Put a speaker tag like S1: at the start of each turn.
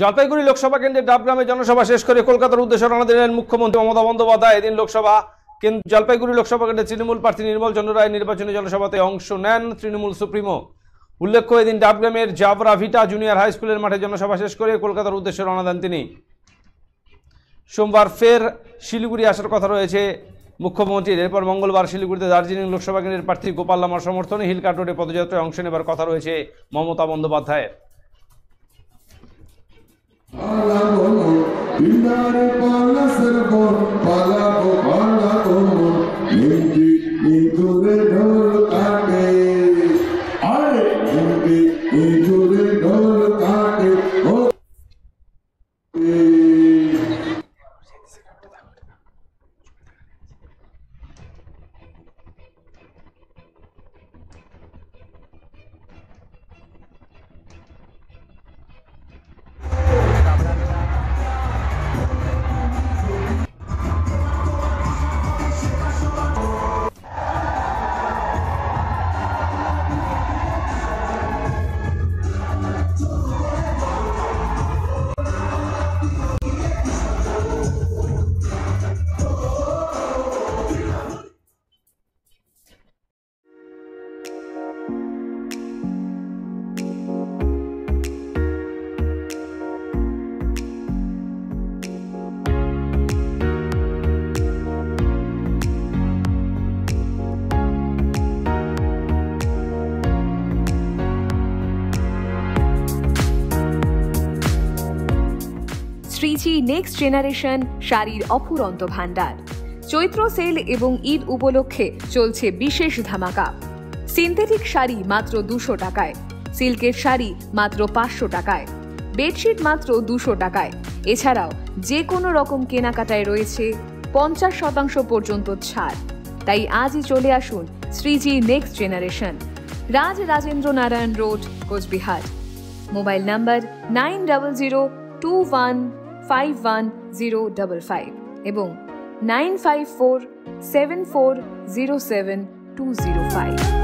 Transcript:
S1: জলপাইগুড়ি লোকসভা কেন্দ্রের ডাবগ্রামে জনসভা শেষ করে কলকাতার উদ্দেশ্যে রওনা দিলেন মুখ্যমন্ত্রী মমতা বন্দ্যোপাধ্যায়। এদিন জলপাইগুড়ি লোকসভা কেন্দ্রের তৃণমূল প্রার্থী নির্মল চন্দ্র রায় নির্বাচনী জনসভাতে অংশ নেন তৃণমূল সুপ্রিমো। উল্লেখ্য, এদিন ডাবগ্রামের জাবরা ভিটা জুনিয়র হাই স্কুলের মাঠে জনসভা শেষ করে কলকাতার উদ্দেশ্যে রওনা দেন তিনি। সোমবার ফের শিলিগুড়ি আসার কথা রয়েছে মুখ্যমন্ত্রীর। এরপর মঙ্গলবার শিলিগুড়িতে দার্জিলিং লোকসভা কেন্দ্রের প্রার্থী গোপাল লামার সমর্থনে হিলকার্ট রোডে পদযাত্রায় অংশ নেবার কথা রয়েছে মমতা বন্দ্যোপাধ্যায়ের।
S2: শ্রীজি নেক্সট জেনারেশন শাড়ির অফুরন্ত ভান্ডার। চৈত্র সেল এবং ঈদ উপলক্ষে চলছে বিশেষ ধামাকা। সিনথেটিক শাড়ি মাত্র 200 টাকায়, সিল্কের শাড়ি মাত্র 500 টাকায়, বেডশিট মাত্র 200 টাকায়। এছাড়াও যে কোনো রকম কেনাকাটায় রয়েছে 50% পর্যন্ত ছাড়। তাই আজই চলে আসুন Shreeji next generation, Rajendra Narayan road, Coochbehar. Mobile number 9002151055 এবং 9547407205।